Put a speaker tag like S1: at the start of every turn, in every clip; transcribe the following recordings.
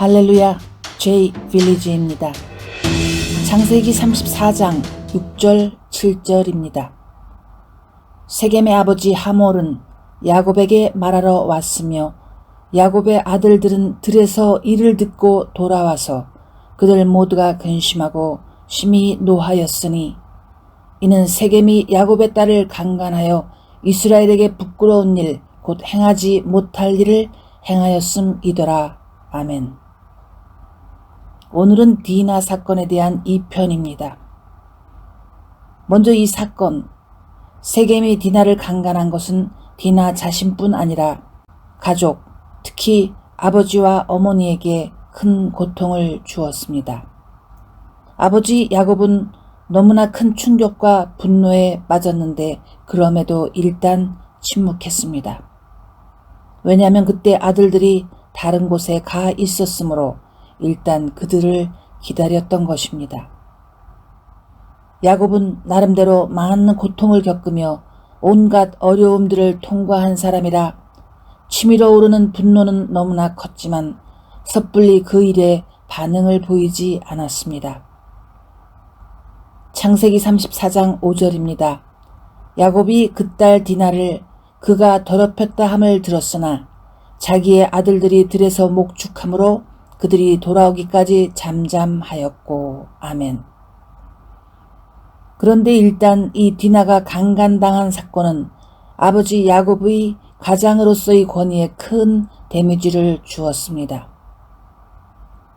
S1: 할렐루야, J 빌리지입니다. 창세기 34장 6절 7절입니다. 세겜의 아버지 하몰은 야곱에게 말하러 왔으며 야곱의 아들들은 들에서 이를 듣고 돌아와서 그들 모두가 근심하고 심히 노하였으니 이는 세겜이 야곱의 딸을 강간하여 이스라엘에게 부끄러운 일 곧 행하지 못할 일을 행하였음이더라. 아멘. 오늘은 디나 사건에 대한 2편입니다. 먼저 이 사건, 세겜이 디나를 강간한 것은 디나 자신뿐 아니라 가족, 특히 아버지와 어머니에게 큰 고통을 주었습니다. 아버지 야곱은 너무나 큰 충격과 분노에 빠졌는데 그럼에도 일단 침묵했습니다. 왜냐하면 그때 아들들이 다른 곳에 가 있었으므로 일단 그들을 기다렸던 것입니다. 야곱은 나름대로 많은 고통을 겪으며 온갖 어려움들을 통과한 사람이라 치밀어 오르는 분노는 너무나 컸지만 섣불리 그 일에 반응을 보이지 않았습니다. 창세기 34장 5절입니다. 야곱이 그 딸 디나를 그가 더럽혔다 함을 들었으나 자기의 아들들이 들에서 목축함으로 그들이 돌아오기까지 잠잠하였고. 아멘. 그런데 일단 이 디나가 강간당한 사건은 아버지 야곱의 가장으로서의 권위에 큰 데미지를 주었습니다.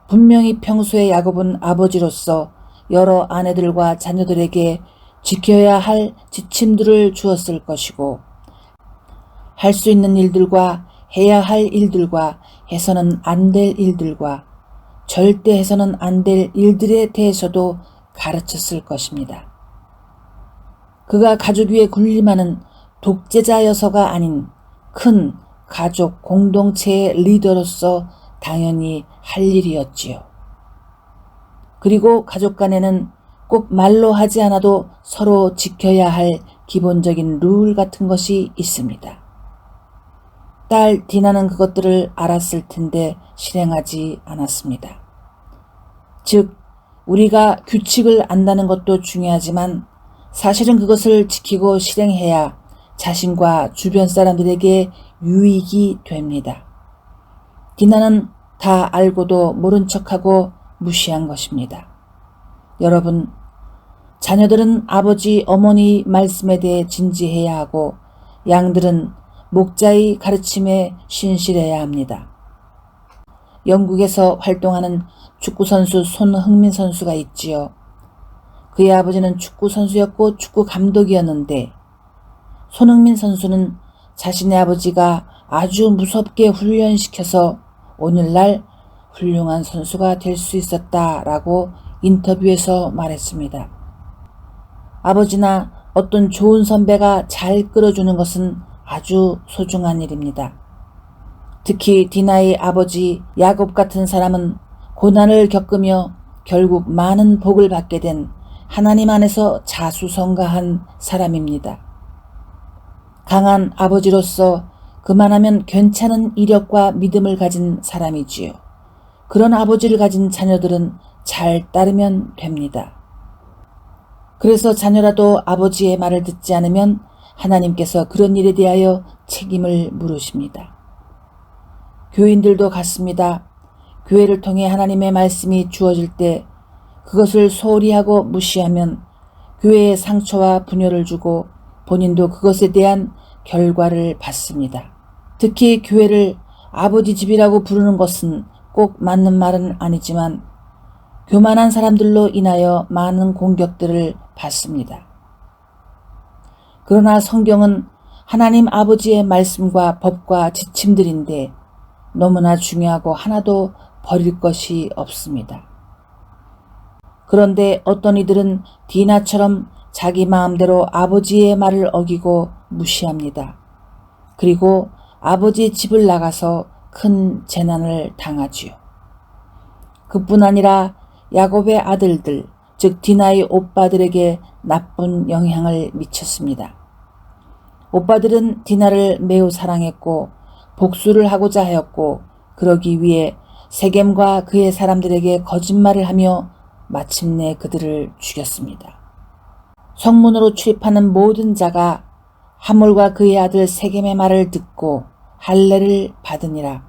S1: 분명히 평소에 야곱은 아버지로서 여러 아내들과 자녀들에게 지켜야 할 지침들을 주었을 것이고 할 수 있는 일들과 해야 할 일들과 해서는 안 될 일들과 절대 해서는 안 될 일들에 대해서도 가르쳤을 것입니다. 그가 가족 위에 군림하는 독재자여서가 아닌 큰 가족 공동체의 리더로서 당연히 할 일이었지요. 그리고 가족 간에는 꼭 말로 하지 않아도 서로 지켜야 할 기본적인 룰 같은 것이 있습니다. 딸 디나는 그것들을 알았을 텐데 실행하지 않았습니다. 즉, 우리가 규칙을 안다는 것도 중요하지만 사실은 그것을 지키고 실행해야 자신과 주변 사람들에게 유익이 됩니다. 디나는 다 알고도 모른 척하고 무시한 것입니다. 여러분, 자녀들은 아버지, 어머니 말씀에 대해 진지해야 하고 양들은 목자의 가르침에 신실해야 합니다. 영국에서 활동하는 축구선수 손흥민 선수가 있지요. 그의 아버지는 축구선수였고 축구감독이었는데 손흥민 선수는 자신의 아버지가 아주 무섭게 훈련시켜서 오늘날 훌륭한 선수가 될 수 있었다라고 인터뷰에서 말했습니다. 아버지나 어떤 좋은 선배가 잘 끌어주는 것은 아주 소중한 일입니다. 특히 디나의 아버지 야곱 같은 사람은 고난을 겪으며 결국 많은 복을 받게 된 하나님 안에서 자수성가한 사람입니다. 강한 아버지로서 그만하면 괜찮은 이력과 믿음을 가진 사람이지요. 그런 아버지를 가진 자녀들은 잘 따르면 됩니다. 그래서 자녀라도 아버지의 말을 듣지 않으면 하나님께서 그런 일에 대하여 책임을 물으십니다. 교인들도 같습니다. 교회를 통해 하나님의 말씀이 주어질 때 그것을 소홀히 하고 무시하면 교회에 상처와 분열을 주고 본인도 그것에 대한 결과를 받습니다. 특히 교회를 아버지 집이라고 부르는 것은 꼭 맞는 말은 아니지만 교만한 사람들로 인하여 많은 공격들을 받습니다. 그러나 성경은 하나님 아버지의 말씀과 법과 지침들인데 너무나 중요하고 하나도 버릴 것이 없습니다. 그런데 어떤 이들은 디나처럼 자기 마음대로 아버지의 말을 어기고 무시합니다. 그리고 아버지 집을 나가서 큰 재난을 당하지요. 그뿐 아니라 야곱의 아들들, 즉 디나의 오빠들에게 나쁜 영향을 미쳤습니다. 오빠들은 디나를 매우 사랑했고 복수를 하고자 하였고 그러기 위해 세겜과 그의 사람들에게 거짓말을 하며 마침내 그들을 죽였습니다. 성문으로 출입하는 모든 자가 하몰과 그의 아들 세겜의 말을 듣고 할례를 받으니라.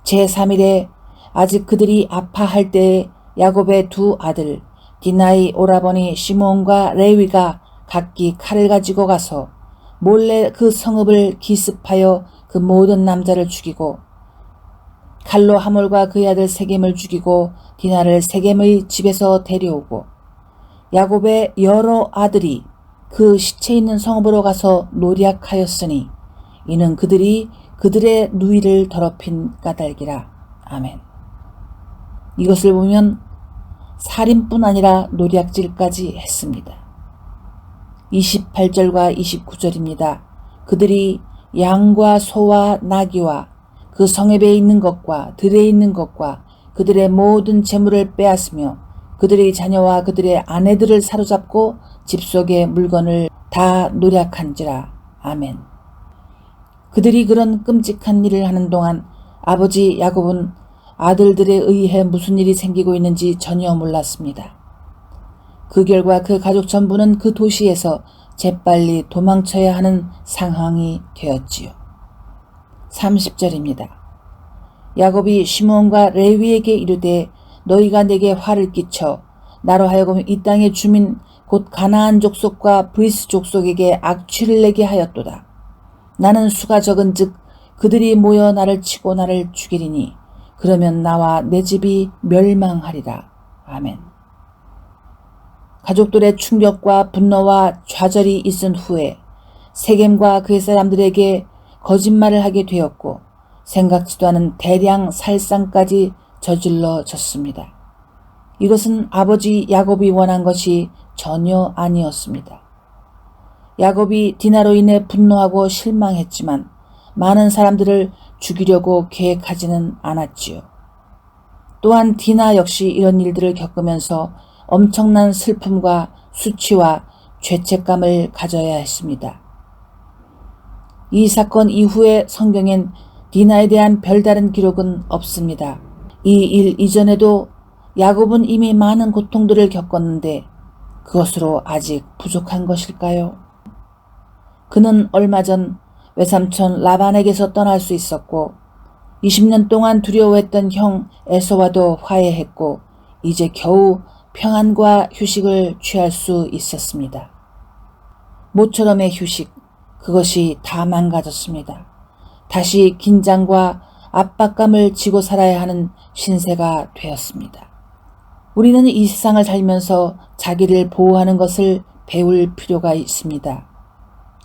S1: 제3일에 아직 그들이 아파할 때에 야곱의 두 아들 디나의 오라버니 시몬과 레위가 각기 칼을 가지고 가서 몰래 그 성읍을 기습하여 그 모든 남자를 죽이고 칼로 하몰과 그의 아들 세겜을 죽이고 디나를 세겜의 집에서 데려오고 야곱의 여러 아들이 그 시체 있는 성읍으로 가서 노략하였으니 이는 그들이 그들의 누이를 더럽힌 까닭이라. 아멘. 이것을 보면 살인뿐 아니라 노략질까지 했습니다. 28절과 29절입니다. 그들이 양과 소와 나귀와 그 성읍에 있는 것과 들에 있는 것과 그들의 모든 재물을 빼앗으며 그들의 자녀와 그들의 아내들을 사로잡고 집 속의 물건을 다 노략한지라. 아멘. 그들이 그런 끔찍한 일을 하는 동안 아버지 야곱은 아들들에 의해 무슨 일이 생기고 있는지 전혀 몰랐습니다. 그 결과 그 가족 전부는 그 도시에서 재빨리 도망쳐야 하는 상황이 되었지요. 30절입니다. 야곱이 시몬과 레위에게 이르되 너희가 내게 화를 끼쳐 나로 하여금 이 땅의 주민 곧 가나안 족속과 브리스 족속에게 악취를 내게 하였도다. 나는 수가 적은즉 그들이 모여 나를 치고 나를 죽이리니 그러면 나와 내 집이 멸망하리라. 아멘. 가족들의 충격과 분노와 좌절이 있은 후에 세겜과 그의 사람들에게 거짓말을 하게 되었고 생각지도 않은 대량 살상까지 저질러졌습니다. 이것은 아버지 야곱이 원한 것이 전혀 아니었습니다. 야곱이 디나로 인해 분노하고 실망했지만 많은 사람들을 죽이려고 계획하지는 않았지요. 또한 디나 역시 이런 일들을 겪으면서 엄청난 슬픔과 수치와 죄책감을 가져야 했습니다. 이 사건 이후에 성경엔 디나에 대한 별다른 기록은 없습니다. 이 일 이전에도 야곱은 이미 많은 고통들을 겪었는데 그것으로 아직 부족한 것일까요? 그는 얼마 전 외삼촌 라반에게서 떠날 수 있었고 20년 동안 두려워했던 형 에서와도 화해했고 이제 겨우 평안과 휴식을 취할 수 있었습니다. 모처럼의 휴식, 그것이 다 망가졌습니다. 다시 긴장과 압박감을 지고 살아야 하는 신세가 되었습니다. 우리는 이 세상을 살면서 자기를 보호하는 것을 배울 필요가 있습니다.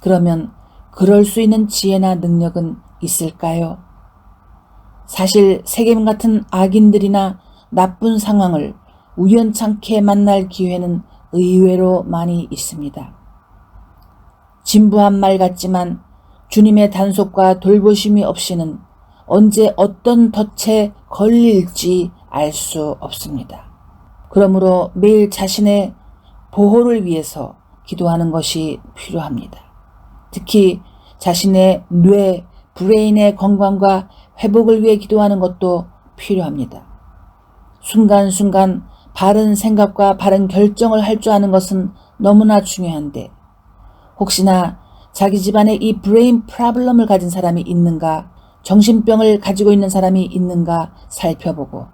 S1: 그러면 그럴 수 있는 지혜나 능력은 있을까요? 사실 세겜 같은 악인들이나 나쁜 상황을 우연찮게 만날 기회는 의외로 많이 있습니다. 진부한 말 같지만 주님의 단속과 돌보심이 없이는 언제 어떤 덫에 걸릴지 알 수 없습니다. 그러므로 매일 자신의 보호를 위해서 기도하는 것이 필요합니다. 특히 자신의 뇌, 브레인의 건강과 회복을 위해 기도하는 것도 필요합니다. 순간순간 바른 생각과 바른 결정을 할 줄 아는 것은 너무나 중요한데 혹시나 자기 집안에 이 브레인 프로블럼을 가진 사람이 있는가, 정신병을 가지고 있는 사람이 있는가 살펴보고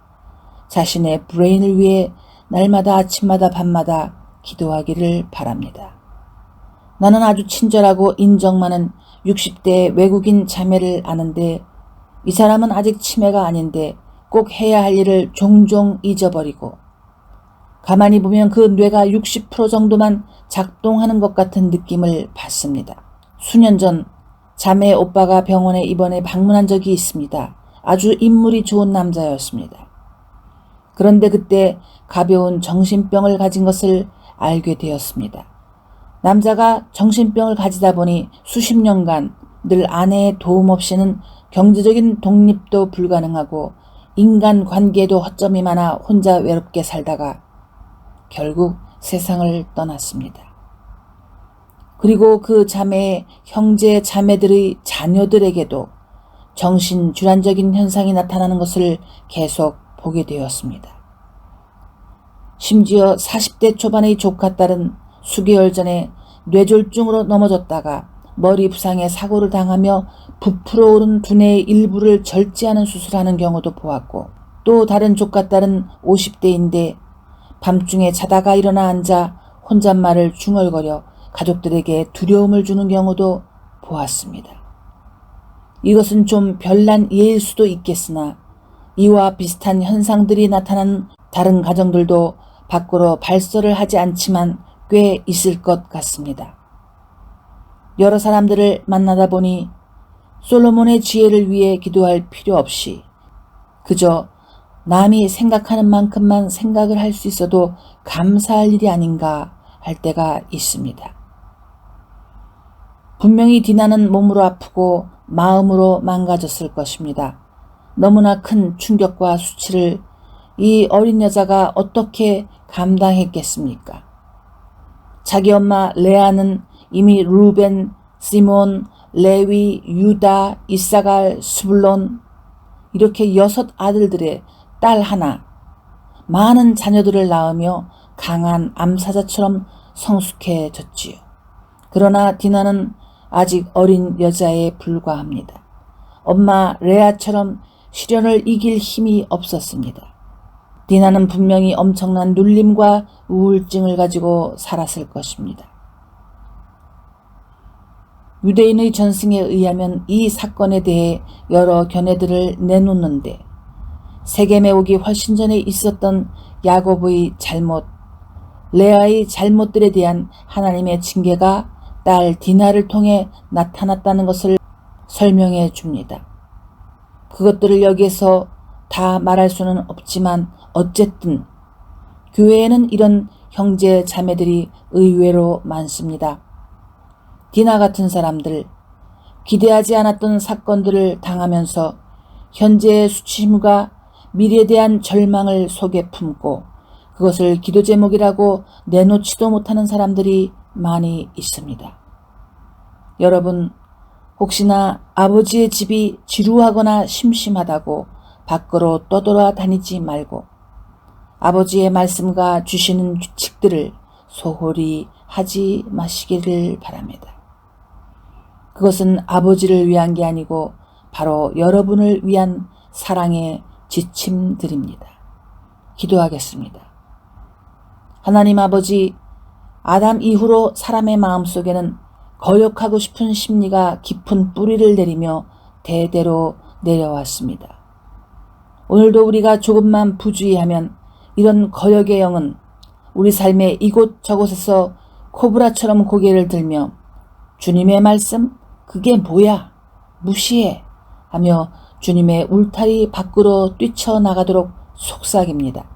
S1: 자신의 브레인을 위해 날마다 아침마다 밤마다 기도하기를 바랍니다. 나는 아주 친절하고 인정 많은 60대 외국인 자매를 아는데 이 사람은 아직 치매가 아닌데 꼭 해야 할 일을 종종 잊어버리고 가만히 보면 그 뇌가 60% 정도만 작동하는 것 같은 느낌을 받습니다. 수년 전 자매 오빠가 병원에 입원해 방문한 적이 있습니다. 아주 인물이 좋은 남자였습니다. 그런데 그때 가벼운 정신병을 가진 것을 알게 되었습니다. 남자가 정신병을 가지다 보니 수십 년간 늘 아내의 도움 없이는 경제적인 독립도 불가능하고 인간관계에도 허점이 많아 혼자 외롭게 살다가 결국 세상을 떠났습니다. 그리고 그 자매의 형제 자매들의 자녀들에게도 정신질환적인 현상이 나타나는 것을 계속 보게 되었습니다. 심지어 40대 초반의 조카 딸은 수개월 전에 뇌졸중으로 넘어졌다가 머리 부상에 사고를 당하며 부풀어 오른 두뇌의 일부를 절제하는 수술하는 경우도 보았고, 또 다른 조카 딸은 50대인데 밤중에 자다가 일어나 앉아 혼잣말을 중얼거려 가족들에게 두려움을 주는 경우도 보았습니다. 이것은 좀 별난 예일 수도 있겠으나 이와 비슷한 현상들이 나타난 다른 가정들도 밖으로 발설을 하지 않지만 꽤 있을 것 같습니다. 여러 사람들을 만나다 보니 솔로몬의 지혜를 위해 기도할 필요 없이 그저 남이 생각하는 만큼만 생각을 할 수 있어도 감사할 일이 아닌가 할 때가 있습니다. 분명히 디나는 몸으로 아프고 마음으로 망가졌을 것입니다. 너무나 큰 충격과 수치를 이 어린 여자가 어떻게 감당했겠습니까? 자기 엄마 레아는 이미 루벤, 시몬, 레위, 유다, 이사갈, 스불론 이렇게 6 아들들의 딸 하나, 많은 자녀들을 낳으며 강한 암사자처럼 성숙해졌지요. 그러나 디나는 아직 어린 여자에 불과합니다. 엄마 레아처럼 시련을 이길 힘이 없었습니다. 디나는 분명히 엄청난 눌림과 우울증을 가지고 살았을 것입니다. 유대인의 전승에 의하면 이 사건에 대해 여러 견해들을 내놓는데, 세겜에 오기 훨씬 전에 있었던 야곱의 잘못, 레아의 잘못들에 대한 하나님의 징계가 딸 디나를 통해 나타났다는 것을 설명해 줍니다. 그것들을 여기에서 다 말할 수는 없지만 어쨌든 교회에는 이런 형제 자매들이 의외로 많습니다. 디나 같은 사람들, 기대하지 않았던 사건들을 당하면서 현재의 수치심과 미래에 대한 절망을 속에 품고 그것을 기도 제목이라고 내놓지도 못하는 사람들이 많이 있습니다. 여러분, 혹시나 아버지의 집이 지루하거나 심심하다고 밖으로 떠돌아다니지 말고 아버지의 말씀과 주시는 규칙들을 소홀히 하지 마시기를 바랍니다. 그것은 아버지를 위한 게 아니고 바로 여러분을 위한 사랑의 지침들입니다. 기도하겠습니다. 하나님 아버지, 아담 이후로 사람의 마음속에는 거역하고 싶은 심리가 깊은 뿌리를 내리며 대대로 내려왔습니다. 오늘도 우리가 조금만 부주의하면 이런 거역의 영은 우리 삶의 이곳저곳에서 코브라처럼 고개를 들며 주님의 말씀? 그게 뭐야? 무시해! 하며 주님의 울타리 밖으로 뛰쳐나가도록 속삭입니다.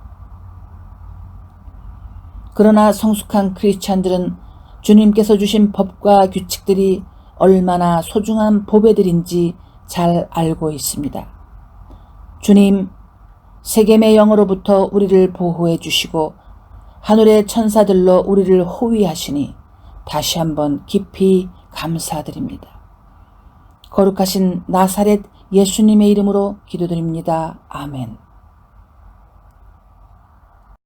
S1: 그러나 성숙한 크리스찬들은 주님께서 주신 법과 규칙들이 얼마나 소중한 보배들인지 잘 알고 있습니다. 주님, 세겜의 영으로부터 우리를 보호해 주시고 하늘의 천사들로 우리를 호위하시니 다시 한번 깊이 감사드립니다. 거룩하신 나사렛 예수님의 이름으로 기도드립니다. 아멘.